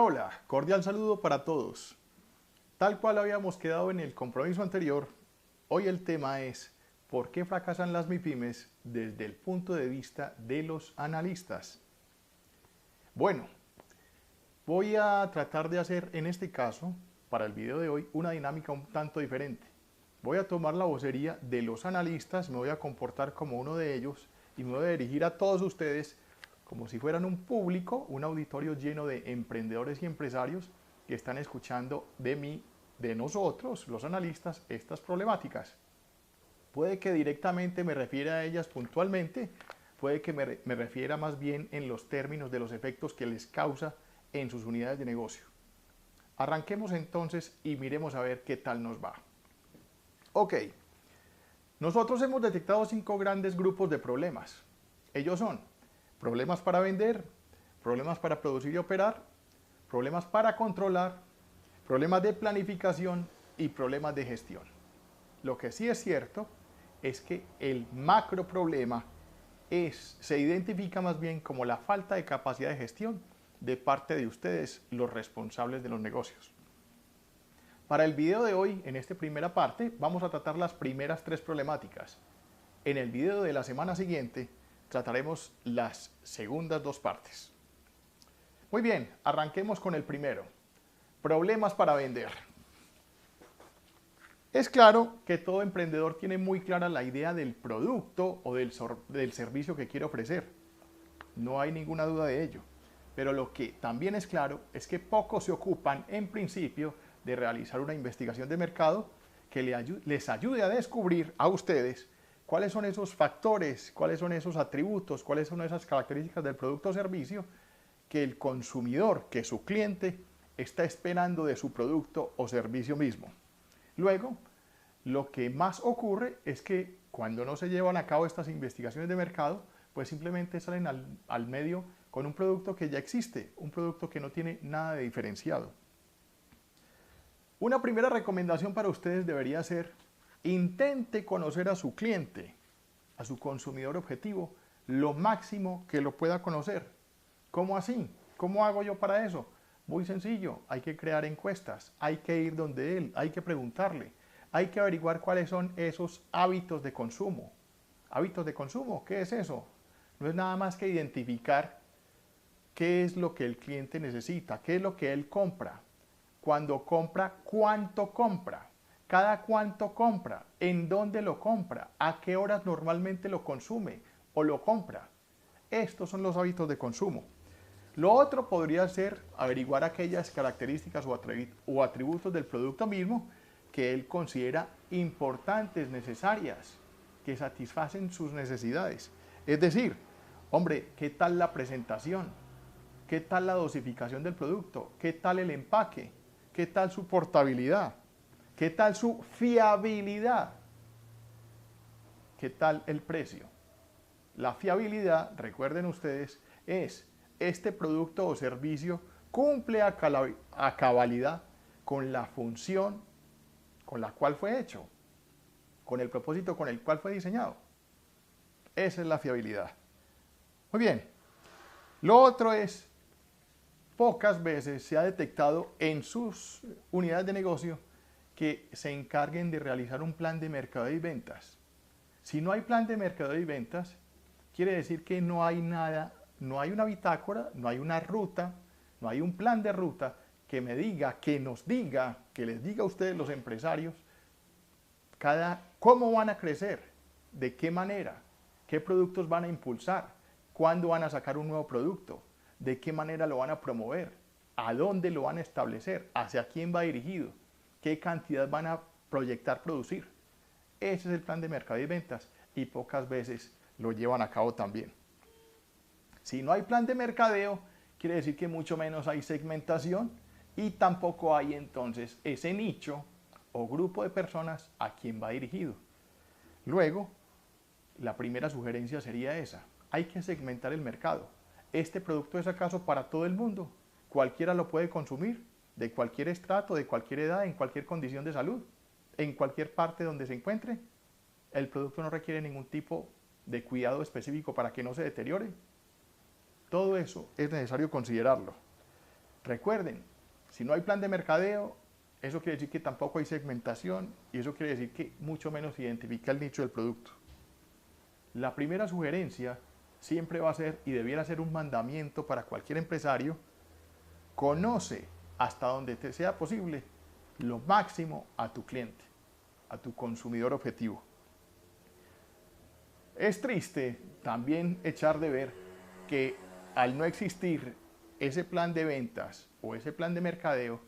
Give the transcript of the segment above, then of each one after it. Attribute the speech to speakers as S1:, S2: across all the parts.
S1: Hola, hola, cordial saludo para todos. Tal cual habíamos quedado en el compromiso anterior, hoy el tema es ¿por qué fracasan las MIPYMES desde el punto de vista de los analistas? Bueno, voy a tratar de hacer en este caso, para el video de hoy, una dinámica un tanto diferente. Voy a tomar la vocería de los analistas, me voy a comportar como uno de ellos y me voy a dirigir a todos ustedes como si fueran un público, un auditorio lleno de emprendedores y empresarios que están escuchando de mí, de nosotros, los analistas, estas problemáticas. Puede que directamente me refiera a ellas puntualmente, puede que me refiera más bien en los términos de los efectos que les causa en sus unidades de negocio. Arranquemos entonces y miremos a ver qué tal nos va. Ok, nosotros hemos detectado 5 grandes grupos de problemas. Ellos son problemas para vender, problemas para producir y operar, problemas para controlar, problemas de planificación y problemas de gestión. Lo que sí es cierto es que el macro problema se identifica más bien como la falta de capacidad de gestión de parte de ustedes, los responsables de los negocios. Para el video de hoy, en esta primera parte, vamos a tratar las primeras 3 problemáticas. En el video de la semana siguiente, trataremos las segundas 2 partes. Muy bien, arranquemos con el primero. Problemas para vender. Es claro que todo emprendedor tiene muy clara la idea del producto o del servicio que quiere ofrecer. No hay ninguna duda de ello. Pero lo que también es claro es que pocos se ocupan, en principio, de realizar una investigación de mercado que les ayude a descubrir a ustedes cuáles son esos factores, cuáles son esos atributos, cuáles son esas características del producto o servicio que el consumidor, que su cliente, está esperando de su producto o servicio mismo. Luego, lo que más ocurre es que cuando no se llevan a cabo estas investigaciones de mercado, pues simplemente salen al medio con un producto que ya existe, un producto que no tiene nada de diferenciado. Una primera recomendación para ustedes debería ser: intente conocer a su cliente, a su consumidor objetivo, lo máximo que lo pueda conocer. ¿Cómo así? ¿Cómo hago yo para eso? Muy sencillo, hay que crear encuestas, hay que ir donde él, hay que preguntarle, hay que averiguar cuáles son esos hábitos de consumo. ¿Hábitos de consumo? ¿Qué es eso? No es nada más que identificar qué es lo que el cliente necesita, qué es lo que él compra. Cuando compra, ¿cuánto compra? ¿Cada cuánto compra? ¿En dónde lo compra? ¿A qué horas normalmente lo consume o lo compra? Estos son los hábitos de consumo. Lo otro podría ser averiguar aquellas características o atributos del producto mismo que él considera importantes, necesarias, que satisfacen sus necesidades. Es decir, hombre, ¿qué tal la presentación? ¿Qué tal la dosificación del producto? ¿Qué tal el empaque? ¿Qué tal su portabilidad? ¿Qué tal su fiabilidad? ¿Qué tal el precio? La fiabilidad, recuerden ustedes, es este producto o servicio cumple a cabalidad con la función con la cual fue hecho, con el propósito con el cual fue diseñado. Esa es la fiabilidad. Muy bien. Lo otro es, pocas veces se ha detectado en sus unidades de negocio que se encarguen de realizar un plan de mercadeo y ventas. Si no hay plan de mercadeo y ventas, quiere decir que no hay nada, no hay una bitácora, no hay una ruta, no hay un plan de ruta que me diga, que nos diga, que les diga a ustedes los empresarios, cómo van a crecer, de qué manera, qué productos van a impulsar, cuándo van a sacar un nuevo producto, de qué manera lo van a promover, a dónde lo van a establecer, hacia quién va dirigido, qué cantidad van a proyectar producir. Ese es el plan de mercado y ventas y pocas veces lo llevan a cabo también. Si no hay plan de mercadeo, quiere decir que mucho menos hay segmentación y tampoco hay entonces ese nicho o grupo de personas a quien va dirigido. Luego, la primera sugerencia sería esa: hay que segmentar el mercado. ¿Este producto es acaso para todo el mundo? ¿Cualquiera lo puede consumir? ¿De cualquier estrato, de cualquier edad, en cualquier condición de salud? ¿En cualquier parte donde se encuentre? ¿El producto no requiere ningún tipo de cuidado específico para que no se deteriore? Todo eso es necesario considerarlo. Recuerden, si no hay plan de mercadeo, eso quiere decir que tampoco hay segmentación y eso quiere decir que mucho menos se identifica el nicho del producto. La primera sugerencia siempre va a ser, y debiera ser un mandamiento para cualquier empresario, conoce hasta donde te sea posible lo máximo a tu cliente, a tu consumidor objetivo. Es triste también echar de ver que al no existir ese plan de ventas o ese plan de mercadeo,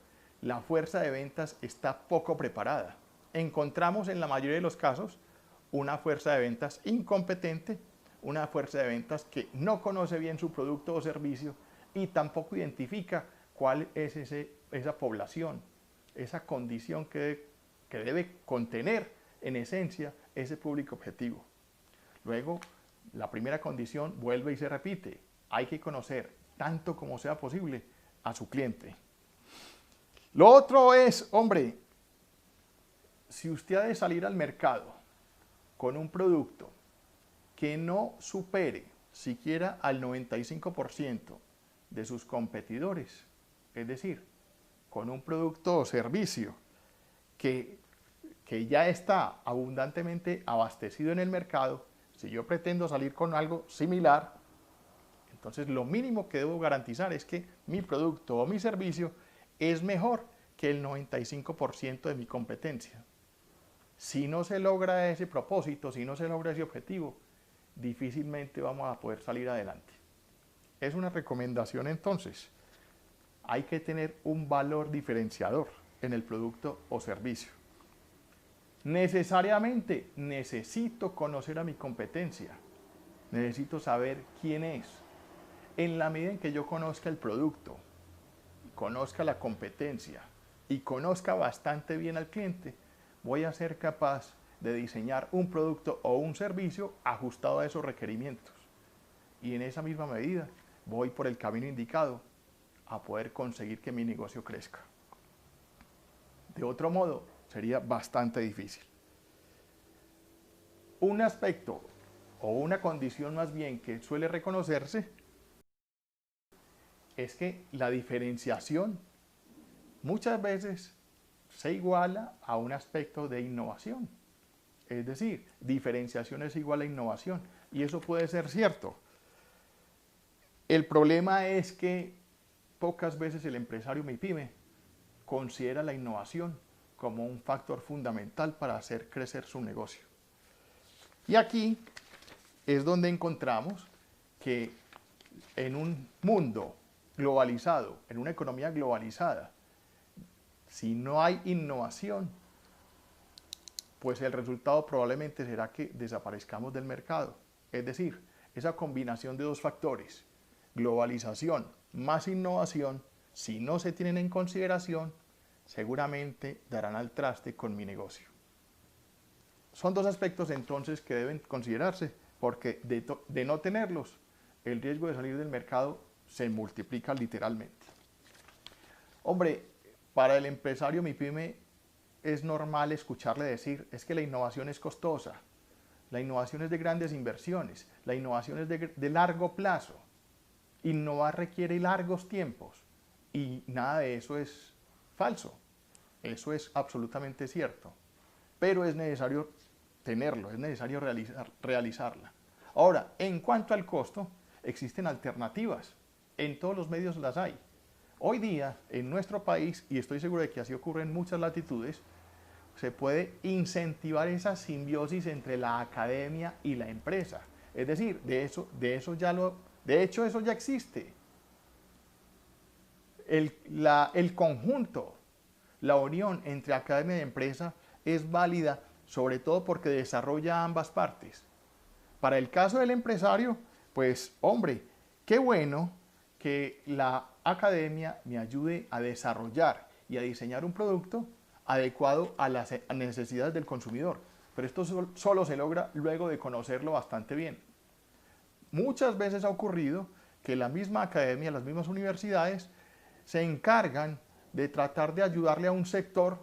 S1: la fuerza de ventas está poco preparada. Encontramos en la mayoría de los casos una fuerza de ventas incompetente, una fuerza de ventas que no conoce bien su producto o servicio y tampoco identifica cuál es esa población, esa condición que debe contener en esencia ese público objetivo. Luego, la primera condición vuelve y se repite. Hay que conocer, tanto como sea posible, a su cliente. Lo otro es, hombre, si usted ha de salir al mercado con un producto que no supere siquiera al 95% de sus competidores, es decir, con un producto o servicio que ya está abundantemente abastecido en el mercado, si yo pretendo salir con algo similar, entonces lo mínimo que debo garantizar es que mi producto o mi servicio es mejor que el 95% de mi competencia. Si no se logra ese propósito, si no se logra ese objetivo, difícilmente vamos a poder salir adelante. Es una recomendación entonces. Hay que tener un valor diferenciador en el producto o servicio. Necesariamente necesito conocer a mi competencia. Necesito saber quién es. En la medida en que yo conozca el producto, conozca la competencia y conozca bastante bien al cliente, voy a ser capaz de diseñar un producto o un servicio ajustado a esos requerimientos. Y en esa misma medida voy por el camino indicado a poder conseguir que mi negocio crezca. De otro modo, sería bastante difícil. Un aspecto o una condición más bien que suele reconocerse es que la diferenciación muchas veces se iguala a un aspecto de innovación. Es decir, diferenciación es igual a innovación y eso puede ser cierto. El problema es que pocas veces el empresario MIPYME considera la innovación como un factor fundamental para hacer crecer su negocio. Y aquí es donde encontramos que en un mundo globalizado, en una economía globalizada, si no hay innovación, pues el resultado probablemente será que desaparezcamos del mercado. Es decir, esa combinación de dos factores, globalización más innovación, si no se tienen en consideración, seguramente darán al traste con mi negocio. Son dos aspectos entonces que deben considerarse, porque de no tenerlos, el riesgo de salir del mercado se multiplica literalmente. Hombre, para el empresario MIPYME es normal escucharle decir, es que la innovación es costosa, la innovación es de grandes inversiones, la innovación es de largo plazo, innovar requiere largos tiempos y nada de eso es falso, eso es absolutamente cierto, pero es necesario tenerlo, es necesario realizarla. Ahora, en cuanto al costo, existen alternativas, en todos los medios las hay. Hoy día, en nuestro país, y estoy seguro de que así ocurre en muchas latitudes, se puede incentivar esa simbiosis entre la academia y la empresa. Es decir, de hecho eso ya existe. El conjunto, la unión entre academia y empresa es válida, sobre todo porque desarrolla ambas partes. Para el caso del empresario, pues hombre, qué bueno que la academia me ayude a desarrollar y a diseñar un producto adecuado a las necesidades del consumidor. Pero esto solo se logra luego de conocerlo bastante bien. Muchas veces ha ocurrido que la misma academia, las mismas universidades, se encargan de tratar de ayudarle a un sector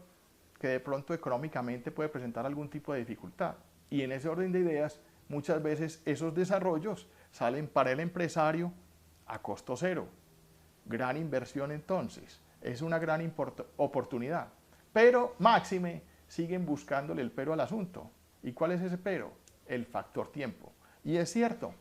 S1: que de pronto económicamente puede presentar algún tipo de dificultad. Y en ese orden de ideas, muchas veces esos desarrollos salen para el empresario a costo cero. gran inversión entonces, es una gran oportunidad. Pero máxime siguen buscándole el pero al asunto. ¿Y cuál es ese pero? El factor tiempo. Y es cierto,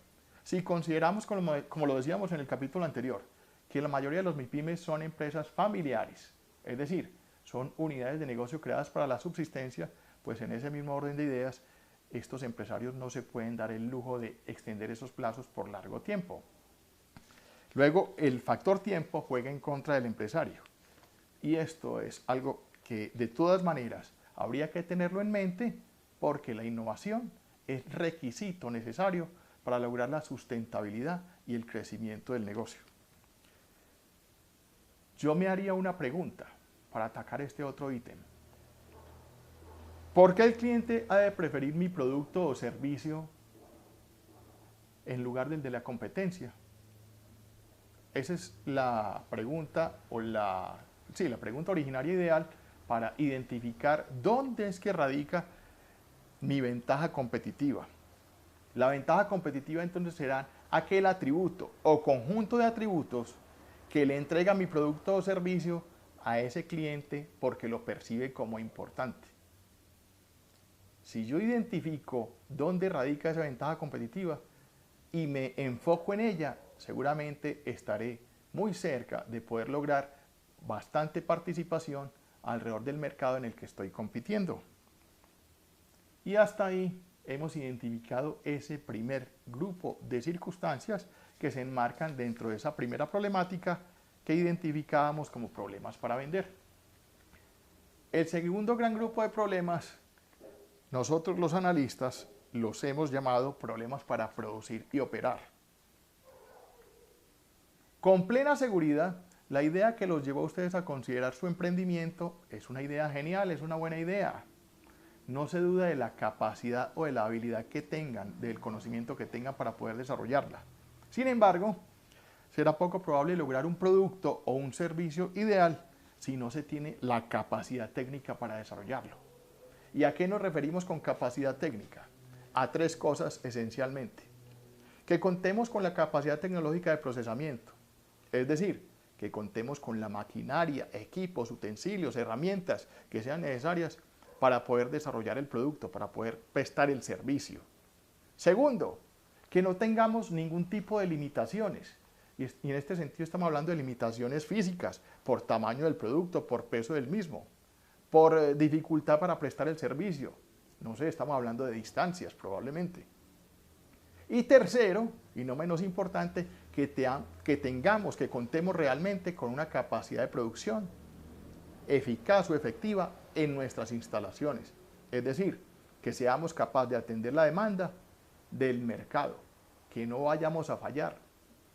S1: si consideramos, como lo decíamos en el capítulo anterior, que la mayoría de los MIPYMES son empresas familiares, es decir, son unidades de negocio creadas para la subsistencia, pues en ese mismo orden de ideas, estos empresarios no se pueden dar el lujo de extender esos plazos por largo tiempo. Luego, el factor tiempo juega en contra del empresario. Y esto es algo que de todas maneras habría que tenerlo en mente porque la innovación es requisito necesario para lograr la sustentabilidad y el crecimiento del negocio. Yo me haría una pregunta para atacar este otro ítem. ¿Por qué el cliente ha de preferir mi producto o servicio en lugar del de la competencia? Esa es la pregunta la pregunta originaria ideal para identificar dónde es que radica mi ventaja competitiva. La ventaja competitiva entonces será aquel atributo o conjunto de atributos que le entrega mi producto o servicio a ese cliente porque lo percibe como importante. Si yo identifico dónde radica esa ventaja competitiva y me enfoco en ella, seguramente estaré muy cerca de poder lograr bastante participación alrededor del mercado en el que estoy compitiendo. Y hasta ahí hemos identificado ese primer grupo de circunstancias que se enmarcan dentro de esa primera problemática que identificábamos como problemas para vender. El segundo gran grupo de problemas, nosotros los analistas los hemos llamado problemas para producir y operar. Con plena seguridad, la idea que los llevó a ustedes a considerar su emprendimiento es una idea genial, es una buena idea. No se duda de la capacidad o de la habilidad que tengan, del conocimiento que tengan para poder desarrollarla. Sin embargo, será poco probable lograr un producto o un servicio ideal si no se tiene la capacidad técnica para desarrollarlo. ¿Y a qué nos referimos con capacidad técnica? A tres cosas esencialmente. Que contemos con la capacidad tecnológica de procesamiento, es decir, que contemos con la maquinaria, equipos, utensilios, herramientas que sean necesarias para poder desarrollar el producto, para poder prestar el servicio. Segundo, que no tengamos ningún tipo de limitaciones. Y en este sentido estamos hablando de limitaciones físicas, por tamaño del producto, por peso del mismo, por dificultad para prestar el servicio. No sé, estamos hablando de distancias probablemente. Y tercero, y no menos importante, que contemos realmente con una capacidad de producción eficaz o efectiva en nuestras instalaciones. Es decir, que seamos capaces de atender la demanda del mercado, que no vayamos a fallar,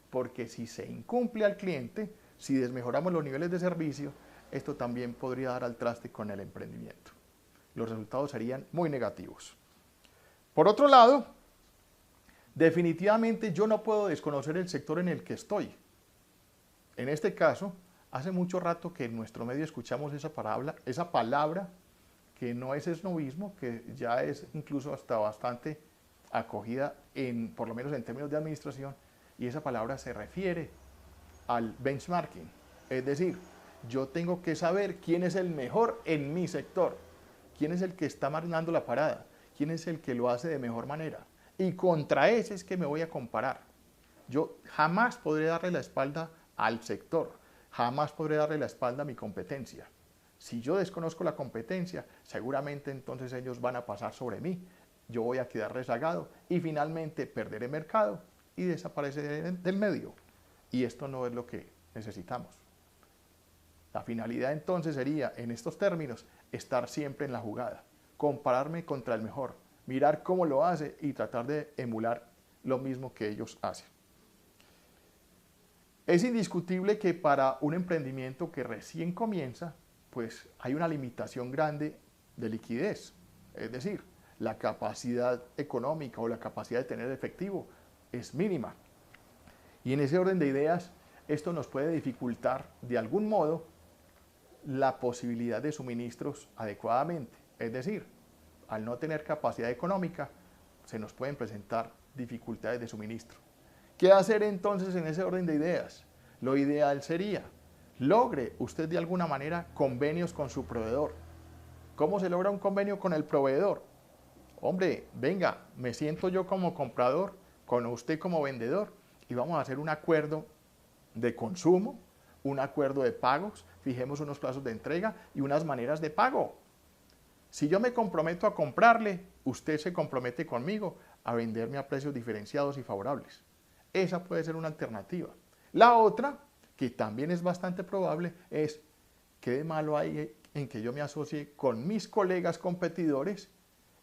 S1: porque si se incumple al cliente, si desmejoramos los niveles de servicio, esto también podría dar al traste con el emprendimiento. Los resultados serían muy negativos. Por otro lado, definitivamente yo no puedo desconocer el sector en el que estoy. En este caso, hace mucho rato que en nuestro medio escuchamos esa palabra que no es esnobismo, que ya es incluso hasta bastante acogida, por lo menos en términos de administración, y esa palabra se refiere al benchmarking. Es decir, yo tengo que saber quién es el mejor en mi sector, quién es el que está marcando la parada, quién es el que lo hace de mejor manera. Y contra ese es que me voy a comparar. Yo jamás podré darle la espalda al sector, jamás podré darle la espalda a mi competencia. Si yo desconozco la competencia, seguramente entonces ellos van a pasar sobre mí, yo voy a quedar rezagado y finalmente perderé mercado y desapareceré del medio. Y esto no es lo que necesitamos. La finalidad entonces sería, en estos términos, estar siempre en la jugada, compararme contra el mejor, mirar cómo lo hace y tratar de emular lo mismo que ellos hacen. Es indiscutible que para un emprendimiento que recién comienza, pues hay una limitación grande de liquidez, es decir, la capacidad económica o la capacidad de tener efectivo es mínima. Y en ese orden de ideas, esto nos puede dificultar de algún modo la posibilidad de suministros adecuadamente. Es decir, al no tener capacidad económica, se nos pueden presentar dificultades de suministro. ¿Qué hacer entonces en ese orden de ideas? Lo ideal sería, logre usted de alguna manera convenios con su proveedor. ¿Cómo se logra un convenio con el proveedor? Hombre, venga, me siento yo como comprador, con usted como vendedor, y vamos a hacer un acuerdo de consumo, un acuerdo de pagos, fijemos unos plazos de entrega y unas maneras de pago. Si yo me comprometo a comprarle, usted se compromete conmigo a venderme a precios diferenciados y favorables. Esa puede ser una alternativa. La otra, que también es bastante probable, es ¿qué de malo hay en que yo me asocie con mis colegas competidores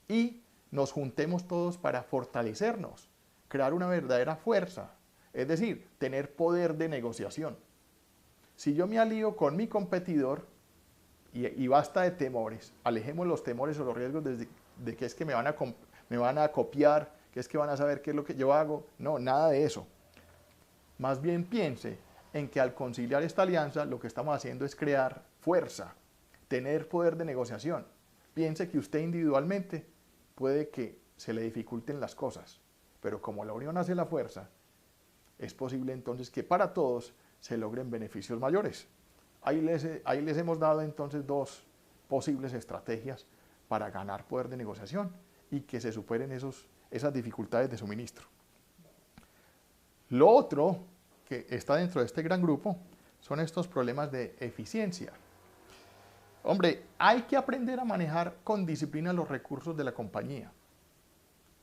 S1: y nos juntemos todos para fortalecernos, crear una verdadera fuerza? Es decir, tener poder de negociación. Si yo me alío con mi competidor, y basta de temores, alejemos los temores o los riesgos de que es que me van a copiar, que es que van a saber qué es lo que yo hago. No, nada de eso. Más bien piense en que al conciliar esta alianza lo que estamos haciendo es crear fuerza, tener poder de negociación. Piense que usted individualmente puede que se le dificulten las cosas, pero como la unión hace la fuerza, es posible entonces que para todos se logren beneficios mayores. Ahí les hemos dado entonces dos posibles estrategias para ganar poder de negociación y que se superen esas dificultades de suministro. Lo otro que está dentro de este gran grupo son estos problemas de eficiencia. Hombre, hay que aprender a manejar con disciplina los recursos de la compañía.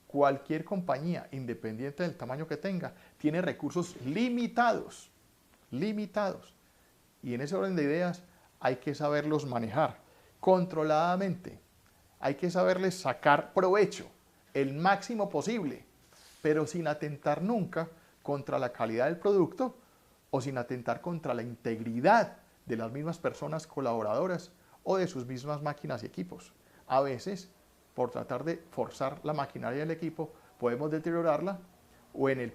S1: Cualquier compañía, independiente del tamaño que tenga, tiene recursos limitados. Y en ese orden de ideas hay que saberlos manejar controladamente. Hay que saberles sacar provecho, el máximo posible, pero sin atentar nunca contra la calidad del producto o sin atentar contra la integridad de las mismas personas colaboradoras o de sus mismas máquinas y equipos. A veces, por tratar de forzar la maquinaria del equipo, podemos deteriorarla o en el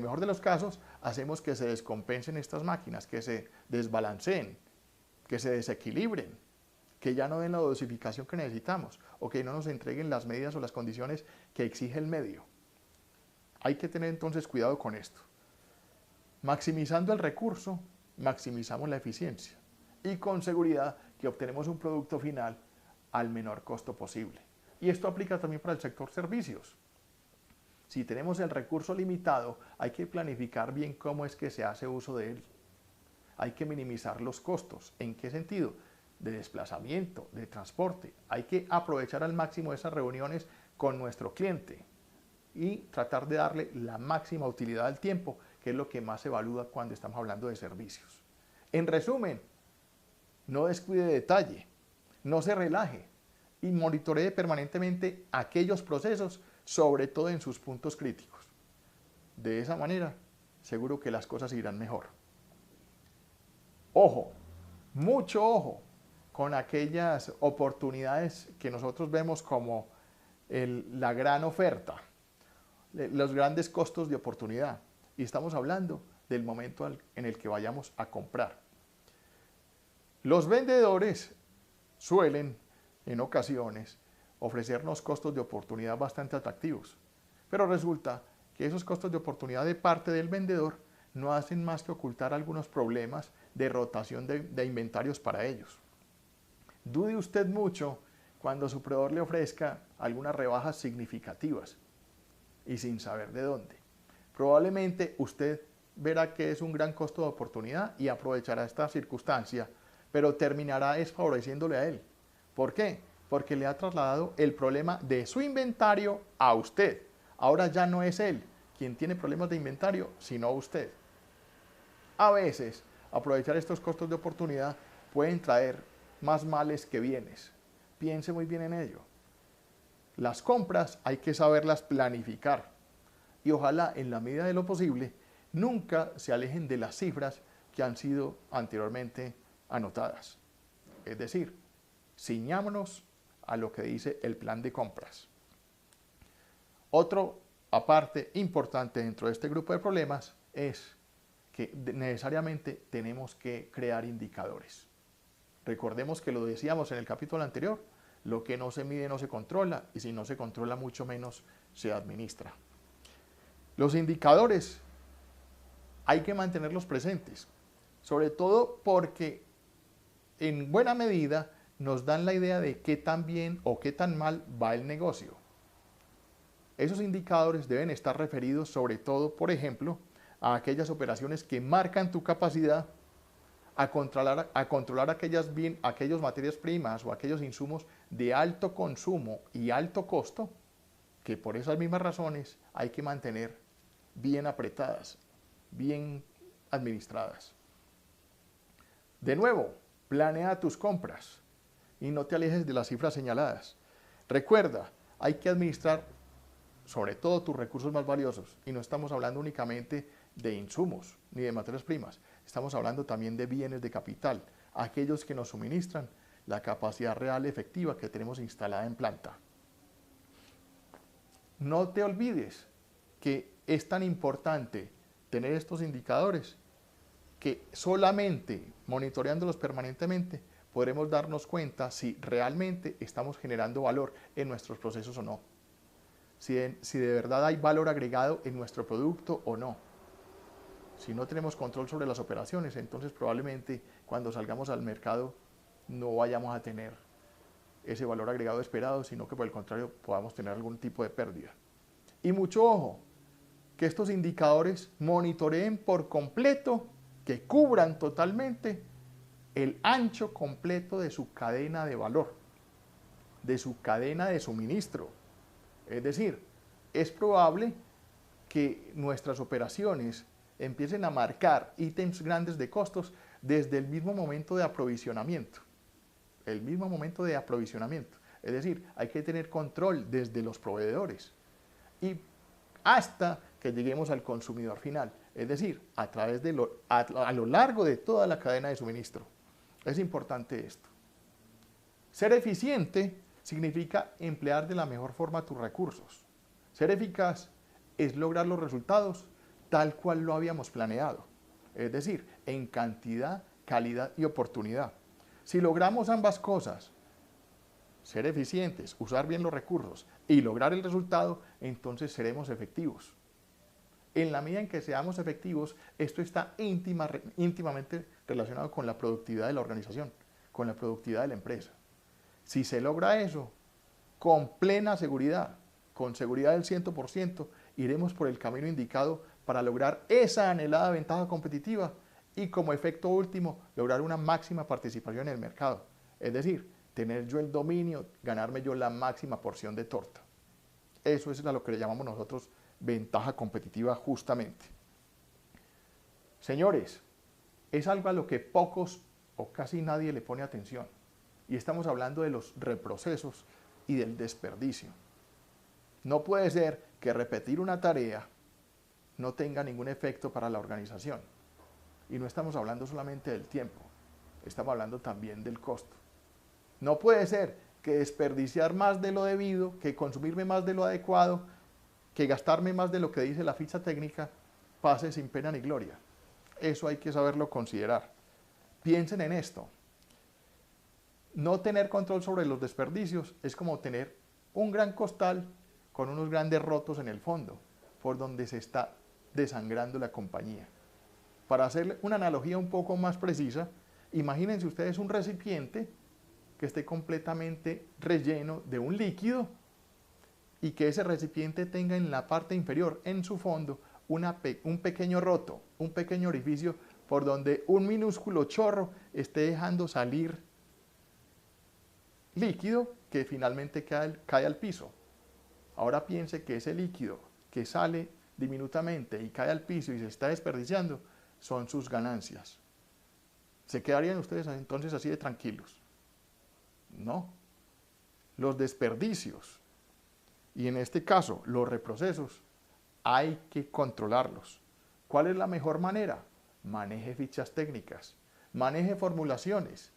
S1: mejor de los casos, hacemos que se descompensen estas máquinas, que se desbalanceen, que se desequilibren, que ya no den la dosificación que necesitamos o que no nos entreguen las medidas o las condiciones que exige el medio. Hay que tener entonces cuidado con esto. Maximizando el recurso, maximizamos la eficiencia y con seguridad que obtenemos un producto final al menor costo posible. Y esto aplica también para el sector servicios. Si tenemos el recurso limitado, hay que planificar bien cómo es que se hace uso de él. Hay que minimizar los costos. ¿En qué sentido? De desplazamiento, de transporte. Hay que aprovechar al máximo esas reuniones con nuestro cliente y tratar de darle la máxima utilidad al tiempo, que es lo que más se evalúa cuando estamos hablando de servicios. En resumen, no descuide detalle, no se relaje y monitoree permanentemente aquellos procesos, sobre todo en sus puntos críticos. De esa manera, seguro que las cosas irán mejor. Ojo, mucho ojo con aquellas oportunidades que nosotros vemos como la gran oferta, los grandes costos de oportunidad. Y estamos hablando del momento en el que vayamos a comprar. Los vendedores suelen, en ocasiones, ofrecernos costos de oportunidad bastante atractivos. Pero resulta que esos costos de oportunidad de parte del vendedor no hacen más que ocultar algunos problemas de rotación de inventarios para ellos. Dude usted mucho cuando su proveedor le ofrezca algunas rebajas significativas y sin saber de dónde. Probablemente usted verá que es un gran costo de oportunidad y aprovechará esta circunstancia, pero terminará desfavoreciéndole a él. ¿Por qué? Porque le ha trasladado el problema de su inventario a usted. Ahora ya no es él quien tiene problemas de inventario, sino usted. A veces, aprovechar estos costos de oportunidad pueden traer más males que bienes. Piense muy bien en ello. Las compras hay que saberlas planificar y ojalá en la medida de lo posible nunca se alejen de las cifras que han sido anteriormente anotadas. Es decir, ciñámonos a lo que dice el plan de compras. Otro aparte importante dentro de este grupo de problemas es que necesariamente tenemos que crear indicadores. Recordemos que lo decíamos en el capítulo anterior, lo que no se mide no se controla y si no se controla mucho menos se administra. Los indicadores hay que mantenerlos presentes, sobre todo porque en buena medida nos dan la idea de qué tan bien o qué tan mal va el negocio. Esos indicadores deben estar referidos sobre todo, por ejemplo, a aquellas operaciones que marcan tu capacidad a controlar aquellas materias primas o aquellos insumos de alto consumo y alto costo, que por esas mismas razones hay que mantener bien apretadas, bien administradas. De nuevo, planea tus compras y no te alejes de las cifras señaladas. Recuerda, hay que administrar sobre todo tus recursos más valiosos, y no estamos hablando únicamente de insumos ni de materias primas, estamos hablando también de bienes de capital, aquellos que nos suministran la capacidad real efectiva que tenemos instalada en planta. No te olvides que es tan importante tener estos indicadores que solamente monitoreándolos permanentemente podremos darnos cuenta si realmente estamos generando valor en nuestros procesos o no. Si de verdad hay valor agregado en nuestro producto o no. Si no tenemos control sobre las operaciones, entonces probablemente cuando salgamos al mercado no vayamos a tener ese valor agregado esperado, sino que por el contrario podamos tener algún tipo de pérdida. Y mucho ojo, que estos indicadores monitoreen por completo, que cubran totalmente el ancho completo de su cadena de valor, de su cadena de suministro. Es decir, es probable que nuestras operaciones empiecen a marcar ítems grandes de costos desde el mismo momento de aprovisionamiento. El mismo momento de aprovisionamiento. Es decir, hay que tener control desde los proveedores y hasta que lleguemos al consumidor final. Es decir, a lo largo de toda la cadena de suministro. Es importante esto. Ser eficiente significa emplear de la mejor forma tus recursos. Ser eficaz es lograr los resultados tal cual lo habíamos planeado, es decir, en cantidad, calidad y oportunidad. Si logramos ambas cosas, ser eficientes, usar bien los recursos y lograr el resultado, entonces seremos efectivos. En la medida en que seamos efectivos, esto está íntimamente relacionado con la productividad de la organización, con la productividad de la empresa. Si se logra eso, con plena seguridad, con seguridad del 100%, iremos por el camino indicado para lograr esa anhelada ventaja competitiva y como efecto último, lograr una máxima participación en el mercado. Es decir, tener yo el dominio, ganarme yo la máxima porción de torta. Eso es a lo que le llamamos nosotros ventaja competitiva justamente. Señores, es algo a lo que pocos o casi nadie le pone atención. Y estamos hablando de los reprocesos y del desperdicio. No puede ser que repetir una tarea no tenga ningún efecto para la organización. Y no estamos hablando solamente del tiempo, estamos hablando también del costo. No puede ser que desperdiciar más de lo debido, que consumirme más de lo adecuado, que gastarme más de lo que dice la ficha técnica, pase sin pena ni gloria. Eso hay que saberlo considerar. Piensen en esto. No tener control sobre los desperdicios es como tener un gran costal con unos grandes rotos en el fondo, por donde se está desangrando la compañía. Para hacer una analogía un poco más precisa, imagínense ustedes un recipiente que esté completamente relleno de un líquido y que ese recipiente tenga en la parte inferior, en su fondo, un pequeño roto, un pequeño orificio por donde un minúsculo chorro esté dejando salir líquido que finalmente cae al piso. Ahora piense que ese líquido que sale diminutamente y cae al piso y se está desperdiciando son sus ganancias. ¿Se quedarían ustedes entonces así de tranquilos? No. Los desperdicios, y en este caso los reprocesos, hay que controlarlos. ¿Cuál es la mejor manera? Maneje fichas técnicas, maneje formulaciones,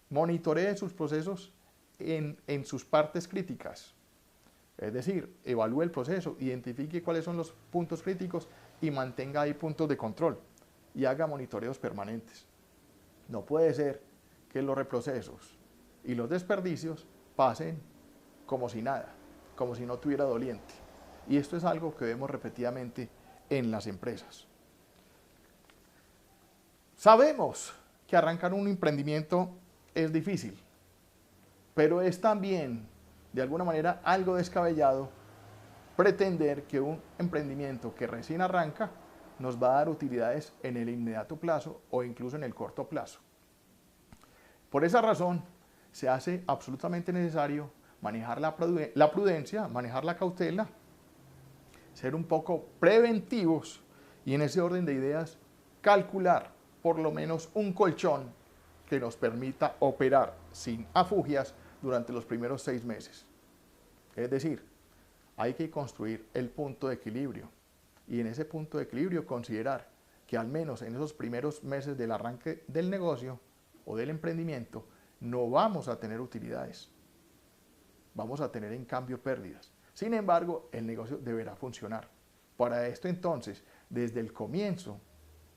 S1: monitoree sus procesos en sus partes críticas. Es decir, evalúe el proceso, identifique cuáles son los puntos críticos y mantenga ahí puntos de control y haga monitoreos permanentes. No puede ser que los reprocesos y los desperdicios pasen como si nada, como si no tuviera doliente. Y esto es algo que vemos repetidamente en las empresas. Sabemos que arrancar un emprendimiento es difícil, pero es también, de alguna manera, algo descabellado pretender que un emprendimiento que recién arranca nos va a dar utilidades en el inmediato plazo o incluso en el corto plazo. Por esa razón, se hace absolutamente necesario manejar la prudencia, manejar la cautela, ser un poco preventivos y en ese orden de ideas calcular por lo menos un colchón que nos permita operar sin afugias durante los primeros 6 meses. Es decir, hay que construir el punto de equilibrio y en ese punto de equilibrio considerar que al menos en esos primeros meses del arranque del negocio o del emprendimiento no vamos a tener utilidades, vamos a tener en cambio pérdidas. Sin embargo, el negocio deberá funcionar. Para esto entonces, desde el comienzo,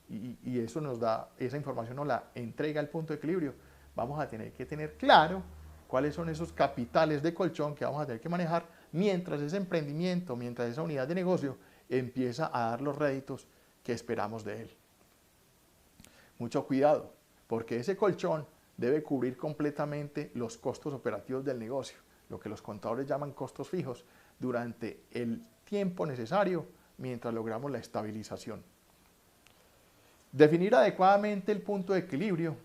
S1: y eso nos da, esa información nos la entrega el punto de equilibrio, vamos a tener que tener claro cuáles son esos capitales de colchón que vamos a tener que manejar mientras ese emprendimiento, mientras esa unidad de negocio empieza a dar los réditos que esperamos de él. Mucho cuidado, porque ese colchón debe cubrir completamente los costos operativos del negocio, lo que los contadores llaman costos fijos, durante el tiempo necesario mientras logramos la estabilización. Definir adecuadamente el punto de equilibrio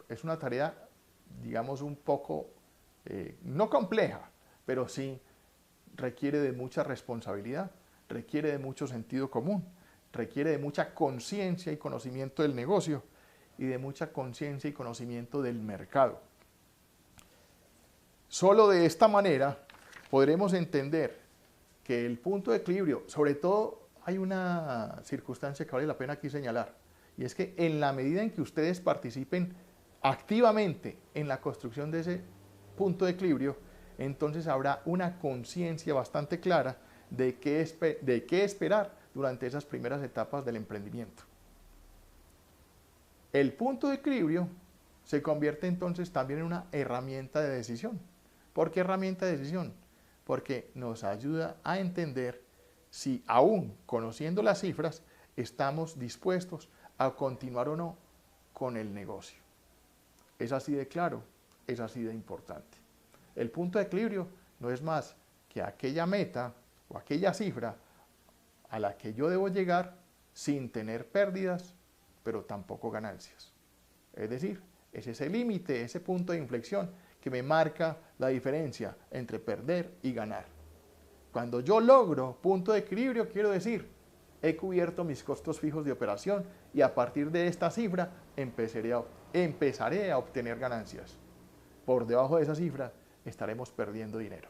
S1: es una tarea, digamos, un poco, no compleja, pero sí requiere de mucha responsabilidad, requiere de mucho sentido común, requiere de mucha conciencia y conocimiento del negocio y de mucha conciencia y conocimiento del mercado. Solo de esta manera podremos entender que el punto de equilibrio, sobre todo hay una circunstancia que vale la pena aquí señalar, y es que en la medida en que ustedes participen activamente en la construcción de ese punto de equilibrio, entonces habrá una conciencia bastante clara de qué esperar durante esas primeras etapas del emprendimiento. El punto de equilibrio se convierte entonces también en una herramienta de decisión. ¿Por qué herramienta de decisión? Porque nos ayuda a entender si aún conociendo las cifras estamos dispuestos a continuar o no con el negocio. Es así de claro, es así de importante. El punto de equilibrio no es más que aquella meta o aquella cifra a la que yo debo llegar sin tener pérdidas, pero tampoco ganancias. Es decir, es ese límite, ese punto de inflexión que me marca la diferencia entre perder y ganar. Cuando yo logro punto de equilibrio, quiero decir, he cubierto mis costos fijos de operación y a partir de esta cifra empezaré a obtener ganancias. Por debajo de esa cifra estaremos perdiendo dinero.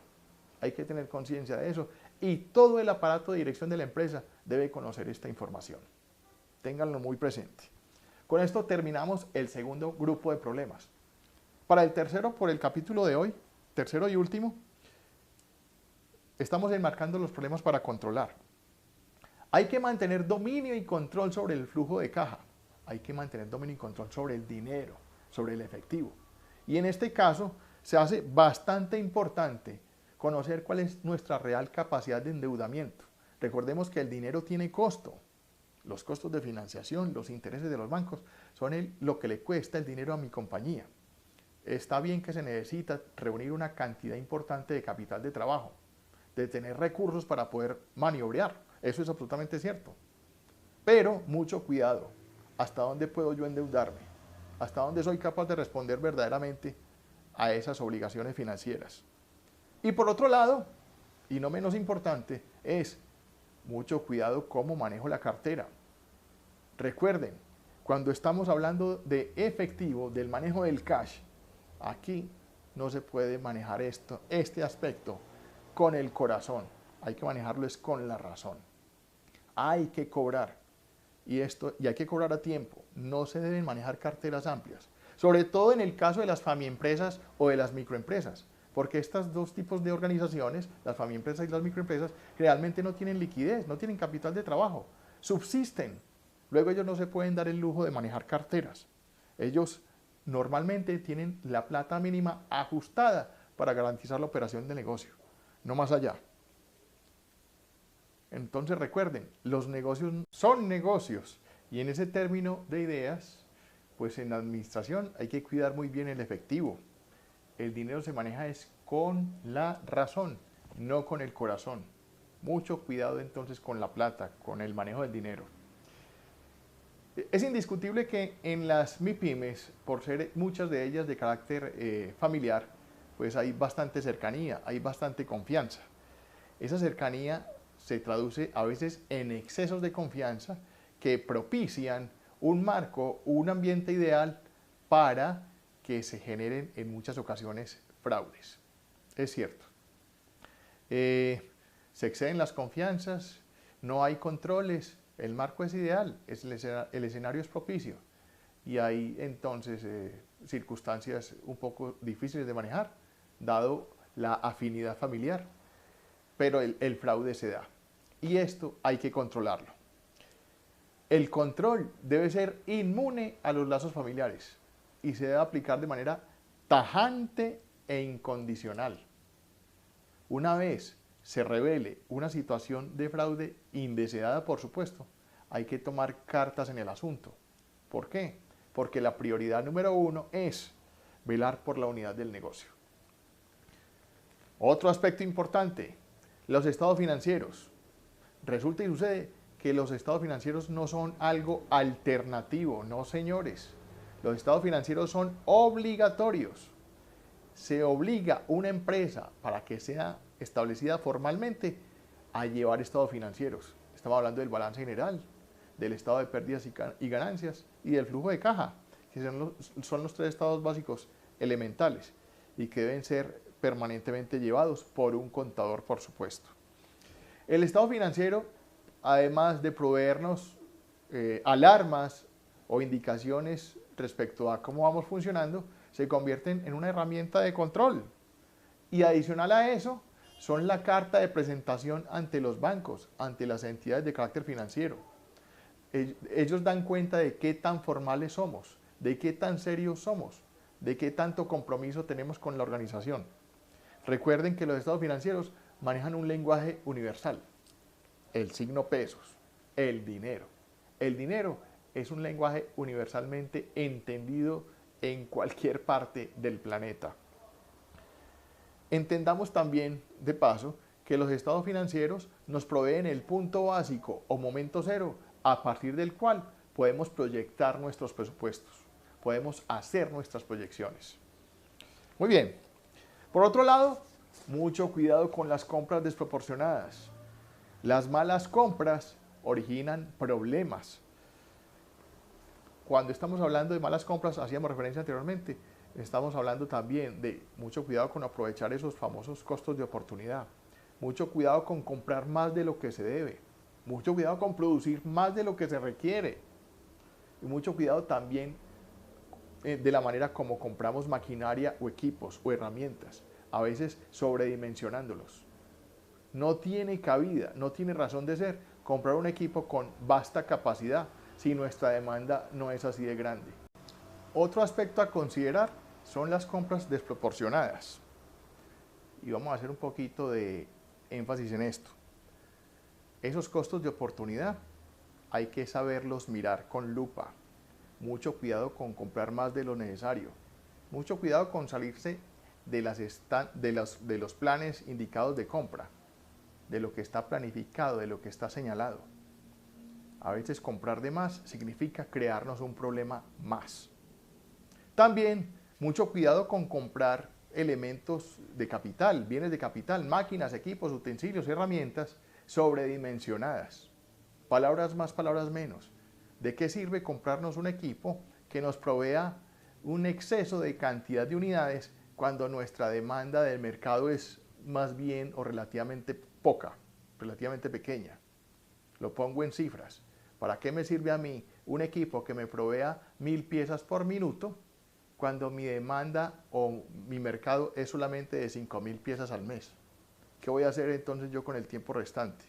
S1: Hay que tener conciencia de eso y todo el aparato de dirección de la empresa debe conocer esta información. Ténganlo muy presente. Con esto terminamos el segundo grupo de problemas. Para el tercero, por el capítulo de hoy, tercero y último, estamos enmarcando los problemas para controlar. Hay que mantener dominio y control sobre el flujo de caja. Hay que mantener dominio y control sobre el dinero, sobre el efectivo. Y en este caso, se hace bastante importante conocer cuál es nuestra real capacidad de endeudamiento. Recordemos que el dinero tiene costo. Los costos de financiación, los intereses de los bancos, son lo que le cuesta el dinero a mi compañía. Está bien que se necesita reunir una cantidad importante de capital de trabajo, de tener recursos para poder maniobrar. Eso es absolutamente cierto. Pero mucho cuidado. ¿Hasta dónde puedo yo endeudarme? ¿Hasta dónde soy capaz de responder verdaderamente a esas obligaciones financieras? Y por otro lado, y no menos importante, es mucho cuidado cómo manejo la cartera. Recuerden, cuando estamos hablando de efectivo, del manejo del cash, aquí no se puede manejar este aspecto con el corazón. Hay que manejarlo es con la razón. Hay que cobrar. Y hay que cobrar a tiempo. No se deben manejar carteras amplias. Sobre todo en el caso de las famiempresas o de las microempresas. Porque estos dos tipos de organizaciones, las famiempresas y las microempresas, realmente no tienen liquidez, no tienen capital de trabajo. Subsisten. Luego ellos no se pueden dar el lujo de manejar carteras. Ellos normalmente tienen la plata mínima ajustada para garantizar la operación de negocio. No más allá. Entonces recuerden, los negocios son negocios Y en ese término de ideas, pues en la administración hay que cuidar muy bien el efectivo. El dinero se maneja es con la razón, no con el corazón. Mucho cuidado entonces con la plata, con el manejo del dinero. Es indiscutible que en las MIPYMES, por ser muchas de ellas de carácter familiar, pues hay bastante cercanía, hay bastante confianza. Esa cercanía se traduce a veces en excesos de confianza que propician un marco, un ambiente ideal para que se generen en muchas ocasiones fraudes. Es cierto. Se exceden las confianzas, no hay controles, el marco es ideal, el escenario es propicio y hay entonces circunstancias un poco difíciles de manejar, dado la afinidad familiar, pero el fraude se da y esto hay que controlarlo. El control debe ser inmune a los lazos familiares y se debe aplicar de manera tajante e incondicional. Una vez se revele una situación de fraude indeseada, por supuesto, hay que tomar cartas en el asunto. ¿Por qué? Porque la prioridad número uno es velar por la unidad del negocio. Otro aspecto importante, los estados financieros. Resulta y sucede que los estados financieros no son algo alternativo, no señores. Los estados financieros son obligatorios. Se obliga una empresa para que sea establecida formalmente a llevar estados financieros. Estamos hablando del balance general, del estado de pérdidas y ganancias y del flujo de caja, que son los tres estados básicos elementales y que deben ser permanentemente llevados por un contador, por supuesto. El estado financiero, además de proveernos alarmas o indicaciones respecto a cómo vamos funcionando, se convierten en una herramienta de control. Y adicional a eso, son la carta de presentación ante los bancos, ante las entidades de carácter financiero. Ellos dan cuenta de qué tan formales somos, de qué tan serios somos, de qué tanto compromiso tenemos con la organización. Recuerden que los estados financieros manejan un lenguaje universal, el signo pesos, el dinero. El dinero es un lenguaje universalmente entendido en cualquier parte del planeta. Entendamos también, de paso, que los estados financieros nos proveen el punto básico o momento cero a partir del cual podemos proyectar nuestros presupuestos, podemos hacer nuestras proyecciones. Muy bien. Por otro lado, mucho cuidado con las compras desproporcionadas. Las malas compras originan problemas. Cuando estamos hablando de malas compras, hacíamos referencia anteriormente, estamos hablando también de mucho cuidado con aprovechar esos famosos costos de oportunidad. Mucho cuidado con comprar más de lo que se debe. Mucho cuidado con producir más de lo que se requiere. Y mucho cuidado también de la manera como compramos maquinaria o equipos o herramientas, a veces sobredimensionándolos. No tiene cabida, no tiene razón de ser comprar un equipo con vasta capacidad si nuestra demanda no es así de grande. Otro aspecto a considerar son las compras desproporcionadas. Y vamos a hacer un poquito de énfasis en esto. Esos costos de oportunidad hay que saberlos mirar con lupa. Mucho cuidado con comprar más de lo necesario. Mucho cuidado con salirse de los planes indicados de compra, de lo que está planificado, de lo que está señalado. A veces comprar de más significa crearnos un problema más. También mucho cuidado con comprar elementos de capital, bienes de capital, máquinas, equipos, utensilios, herramientas sobredimensionadas. Palabras más, palabras menos. ¿De qué sirve comprarnos un equipo que nos provea un exceso de cantidad de unidades cuando nuestra demanda del mercado es más bien o relativamente poca, relativamente pequeña? Lo pongo en cifras. ¿Para qué me sirve a mí un equipo que me provea 1000 piezas por minuto cuando mi demanda o mi mercado es solamente de 5000 piezas al mes? ¿Qué voy a hacer entonces yo con el tiempo restante?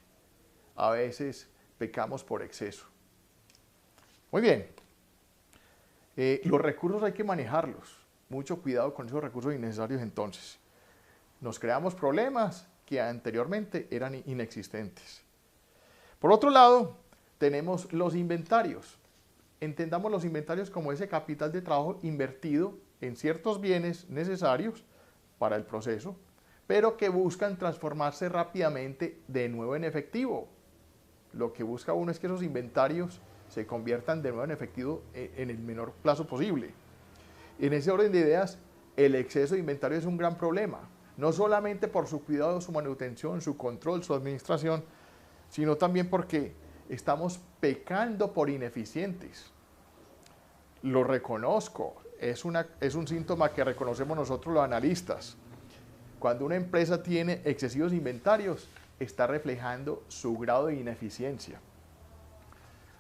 S1: A veces pecamos por exceso. Muy bien. Los recursos hay que manejarlos. Mucho cuidado con esos recursos innecesarios entonces. Nos creamos problemas que anteriormente eran inexistentes. Por otro lado, tenemos los inventarios. entendamos los inventarios como ese capital de trabajo invertido en ciertos bienes necesarios para el proceso, pero que buscan transformarse rápidamente de nuevo en efectivo. Lo que busca uno es que esos inventarios se conviertan de nuevo en efectivo en el menor plazo posible. En ese orden de ideas, el exceso de inventario es un gran problema, no solamente por su cuidado, su manutención, su control, su administración, sino también porque estamos pecando por ineficientes. Lo reconozco, es un síntoma que reconocemos nosotros los analistas. Cuando una empresa tiene excesivos inventarios, está reflejando su grado de ineficiencia.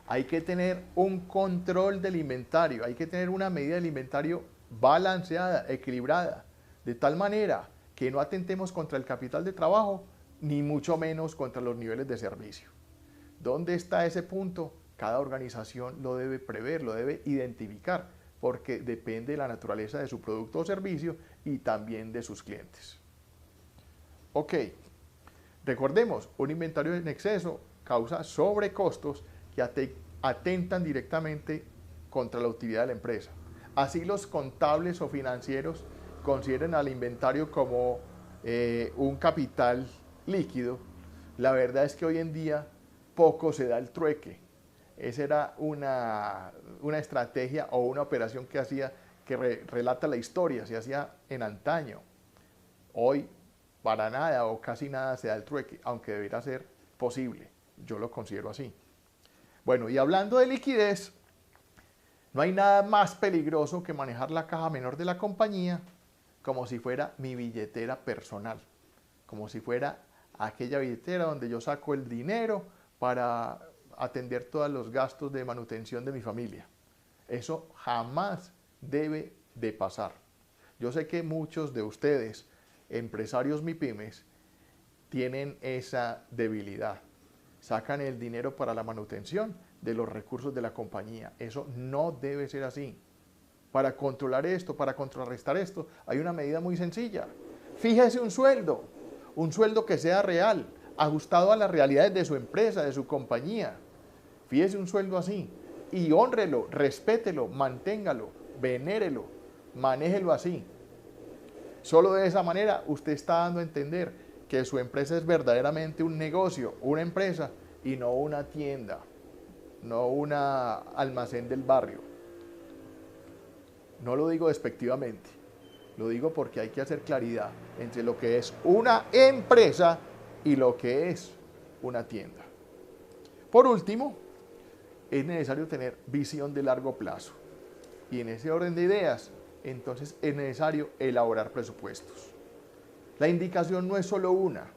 S1: Hay que tener un control del inventario, hay que tener una medida del inventario balanceada, equilibrada, de tal manera que no atentemos contra el capital de trabajo, ni mucho menos contra los niveles de servicio. ¿Dónde está ese punto? Cada organización lo debe prever, lo debe identificar, porque depende de la naturaleza de su producto o servicio y también de sus clientes. Ok, recordemos, un inventario en exceso causa sobrecostos que atentan directamente contra la utilidad de la empresa. Así los contables o financieros consideren al inventario como un capital líquido, la verdad es que hoy en día poco se da el trueque. Esa era una estrategia o una operación que relata la historia, se hacía en antaño. Hoy para nada o casi nada se da el trueque, aunque debería ser posible. Yo lo considero así. Bueno, y hablando de liquidez, no hay nada más peligroso que manejar la caja menor de la compañía como si fuera mi billetera personal, como si fuera aquella billetera donde yo saco el dinero para atender todos los gastos de manutención de mi familia. Eso jamás debe de pasar. Yo sé que muchos de ustedes, empresarios MIPYMES, tienen esa debilidad. Sacan el dinero para la manutención de los recursos de la compañía. Eso no debe ser así. Para controlar esto, para contrarrestar esto, hay una medida muy sencilla. Fíjese un sueldo que sea real, ajustado a las realidades de su empresa, de su compañía. Fíjese un sueldo así y hónrelo, respételo, manténgalo, venérelo, manéjelo así. Solo de esa manera usted está dando a entender que su empresa es verdaderamente un negocio, una empresa y no una tienda, no un almacén del barrio. No lo digo despectivamente, lo digo porque hay que hacer claridad entre lo que es una empresa y lo que es una tienda. Por último, es necesario tener visión de largo plazo. Y en ese orden de ideas, entonces es necesario elaborar presupuestos. La indicación no es solo una,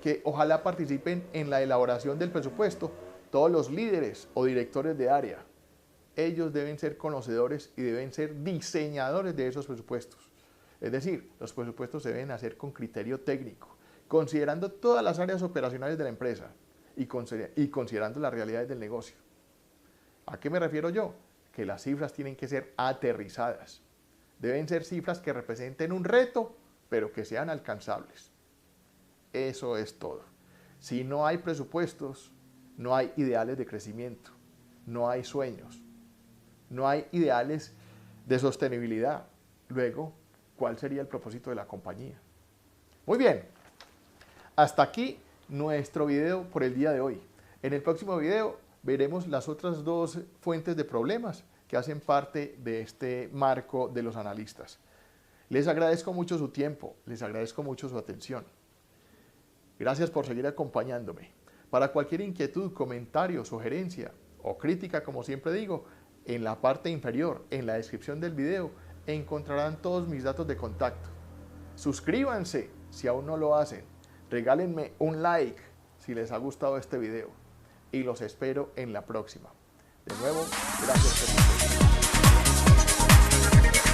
S1: que ojalá participen en la elaboración del presupuesto todos los líderes o directores de área. Ellos deben ser conocedores y deben ser diseñadores de esos presupuestos. Es decir, los presupuestos se deben hacer con criterio técnico, considerando todas las áreas operacionales de la empresa y considerando las realidades del negocio. ¿A qué me refiero yo? Que las cifras tienen que ser aterrizadas. Deben ser cifras que representen un reto, pero que sean alcanzables. Eso es todo. Si no hay presupuestos, no hay ideales de crecimiento, no hay sueños, no hay ideales de sostenibilidad. Luego, ¿cuál sería el propósito de la compañía? Muy bien, hasta aquí nuestro video por el día de hoy. En el próximo video veremos las otras dos fuentes de problemas que hacen parte de este marco de los analistas. Les agradezco mucho su tiempo, les agradezco mucho su atención. Gracias por seguir acompañándome. Para cualquier inquietud, comentario, sugerencia o crítica, como siempre digo, en la parte inferior, en la descripción del video, encontrarán todos mis datos de contacto. Suscríbanse si aún no lo hacen. Regálenme un like si les ha gustado este video. Y los espero en la próxima. De nuevo, gracias por su atención.